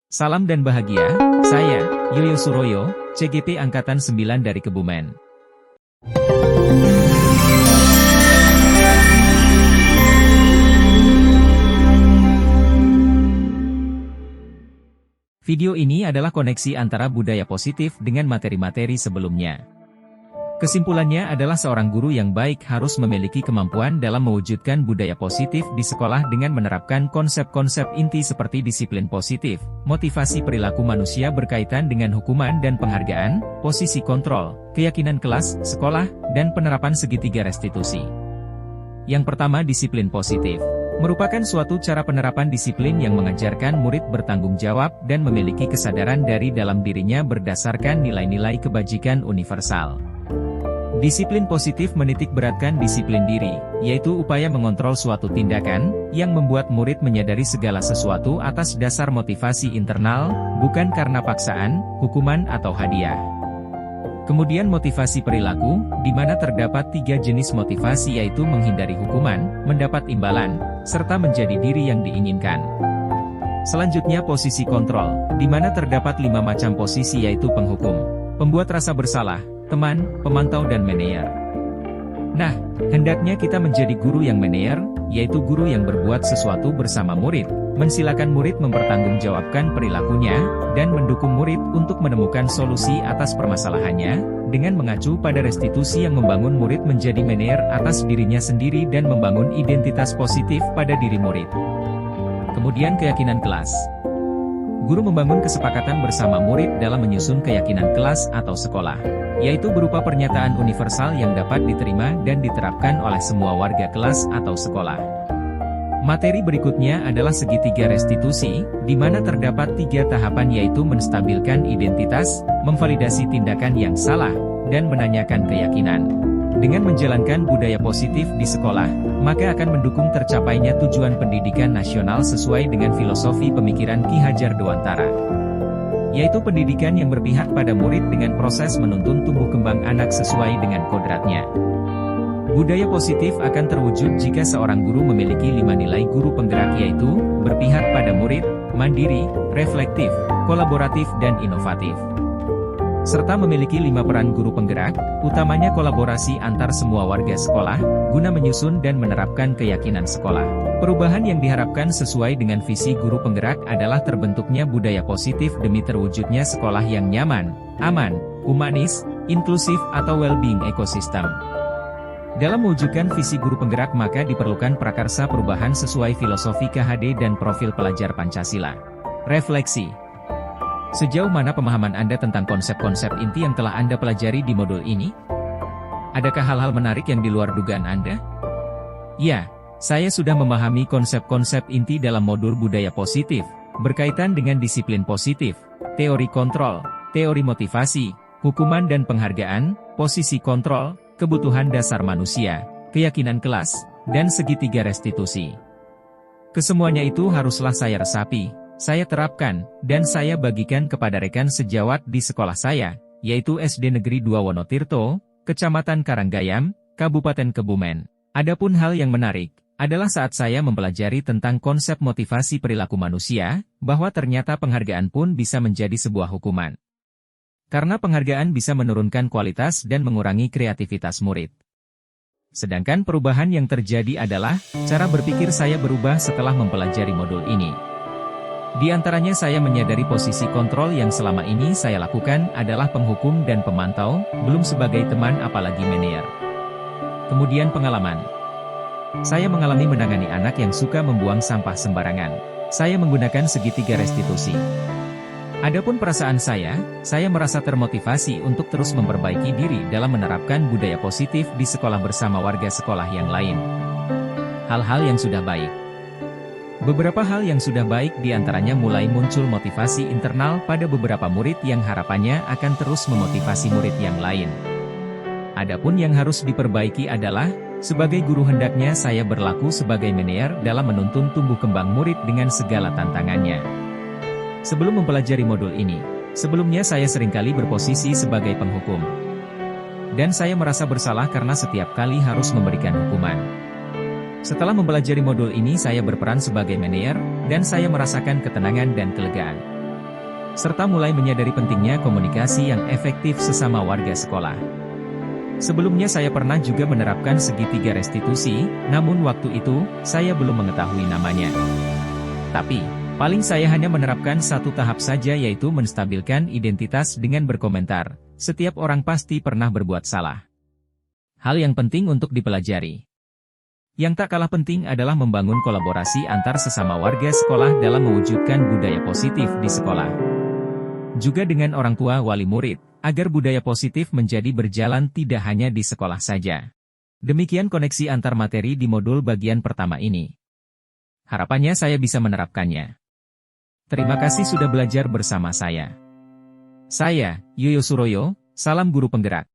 Salam dan bahagia, saya, Yoyo Suroyo, CGP Angkatan 9 dari Kebumen. Video ini adalah koneksi antara budaya positif dengan materi-materi sebelumnya. Kesimpulannya adalah seorang guru yang baik harus memiliki kemampuan dalam mewujudkan budaya positif di sekolah dengan menerapkan konsep-konsep inti seperti disiplin positif, motivasi perilaku manusia berkaitan dengan hukuman dan penghargaan, posisi kontrol, keyakinan kelas, sekolah, dan penerapan segitiga restitusi. Yang pertama, disiplin positif. Merupakan suatu cara penerapan disiplin yang mengajarkan murid bertanggung jawab dan memiliki kesadaran dari dalam dirinya berdasarkan nilai-nilai kebajikan universal. Disiplin positif menitik beratkan disiplin diri, yaitu upaya mengontrol suatu tindakan, yang membuat murid menyadari segala sesuatu atas dasar motivasi internal, bukan karena paksaan, hukuman atau hadiah. Kemudian motivasi perilaku, di mana terdapat 3 jenis motivasi yaitu menghindari hukuman, mendapat imbalan, serta menjadi diri yang diinginkan. Selanjutnya posisi kontrol, di mana terdapat 5 macam posisi yaitu penghukum, pembuat rasa bersalah, teman, pemantau dan manajer. Nah, hendaknya kita menjadi guru yang manajer, yaitu guru yang berbuat sesuatu bersama murid, mensilakan murid mempertanggungjawabkan perilakunya, dan mendukung murid untuk menemukan solusi atas permasalahannya, dengan mengacu pada restitusi yang membangun murid menjadi manajer atas dirinya sendiri dan membangun identitas positif pada diri murid. Kemudian keyakinan kelas. Guru membangun kesepakatan bersama murid dalam menyusun keyakinan kelas atau sekolah, yaitu berupa pernyataan universal yang dapat diterima dan diterapkan oleh semua warga kelas atau sekolah. Materi berikutnya adalah segitiga restitusi, di mana terdapat 3 tahapan yaitu menstabilkan identitas, memvalidasi tindakan yang salah, dan menanyakan keyakinan. Dengan menjalankan budaya positif di sekolah, maka akan mendukung tercapainya tujuan pendidikan nasional sesuai dengan filosofi pemikiran Ki Hajar Dewantara, yaitu pendidikan yang berpihak pada murid dengan proses menuntun tumbuh kembang anak sesuai dengan kodratnya. Budaya positif akan terwujud jika seorang guru memiliki 5 nilai guru penggerak yaitu, berpihak pada murid, mandiri, reflektif, kolaboratif dan inovatif. Serta memiliki 5 peran guru penggerak, utamanya kolaborasi antar semua warga sekolah, guna menyusun dan menerapkan keyakinan sekolah. Perubahan yang diharapkan sesuai dengan visi guru penggerak adalah terbentuknya budaya positif demi terwujudnya sekolah yang nyaman, aman, humanis, inklusif atau well-being ekosistem. Dalam mewujudkan visi guru penggerak maka diperlukan prakarsa perubahan sesuai filosofi KHD dan profil pelajar Pancasila. Refleksi. Sejauh mana pemahaman Anda tentang konsep-konsep inti yang telah Anda pelajari di modul ini? Adakah hal-hal menarik yang di luar dugaan Anda? Ya, saya sudah memahami konsep-konsep inti dalam modul budaya positif, berkaitan dengan disiplin positif, teori kontrol, teori motivasi, hukuman dan penghargaan, posisi kontrol, kebutuhan dasar manusia, keyakinan kelas, dan segitiga restitusi. Kesemuanya itu haruslah saya resapi, saya terapkan, dan saya bagikan kepada rekan sejawat di sekolah saya, yaitu SD Negeri 2 Wonotirto, Kecamatan Karanggayam, Kabupaten Kebumen. Adapun hal yang menarik, adalah saat saya mempelajari tentang konsep motivasi perilaku manusia, bahwa ternyata penghargaan pun bisa menjadi sebuah hukuman. Karena penghargaan bisa menurunkan kualitas dan mengurangi kreativitas murid. Sedangkan perubahan yang terjadi adalah, cara berpikir saya berubah setelah mempelajari modul ini. Di antaranya saya menyadari posisi kontrol yang selama ini saya lakukan adalah penghukum dan pemantau, belum sebagai teman apalagi manajer. Kemudian pengalaman. Saya mengalami menangani anak yang suka membuang sampah sembarangan. Saya menggunakan segitiga restitusi. Adapun perasaan saya merasa termotivasi untuk terus memperbaiki diri dalam menerapkan budaya positif di sekolah bersama warga sekolah yang lain. Hal-hal yang sudah baik. Beberapa hal yang sudah baik diantaranya mulai muncul motivasi internal pada beberapa murid yang harapannya akan terus memotivasi murid yang lain. Adapun yang harus diperbaiki adalah, sebagai guru hendaknya saya berlaku sebagai manajer dalam menuntun tumbuh kembang murid dengan segala tantangannya. Sebelum mempelajari modul ini, sebelumnya saya seringkali berposisi sebagai penghukum. Dan saya merasa bersalah karena setiap kali harus memberikan hukuman. Setelah mempelajari modul ini saya berperan sebagai manajer, dan saya merasakan ketenangan dan kelegaan. serta mulai menyadari pentingnya komunikasi yang efektif sesama warga sekolah. Sebelumnya saya pernah juga menerapkan segitiga restitusi, namun waktu itu, saya belum mengetahui namanya. Tapi, paling saya hanya menerapkan satu tahap saja, yaitu menstabilkan identitas dengan berkomentar, setiap orang pasti pernah berbuat salah. Hal yang penting untuk dipelajari. Yang tak kalah penting adalah membangun kolaborasi antar sesama warga sekolah dalam mewujudkan budaya positif di sekolah. Juga dengan orang tua wali murid, agar budaya positif menjadi berjalan tidak hanya di sekolah saja. Demikian koneksi antar materi di modul bagian pertama ini. Harapannya saya bisa menerapkannya. Terima kasih sudah belajar bersama saya. Saya, Yoyo Suroyo, salam guru penggerak.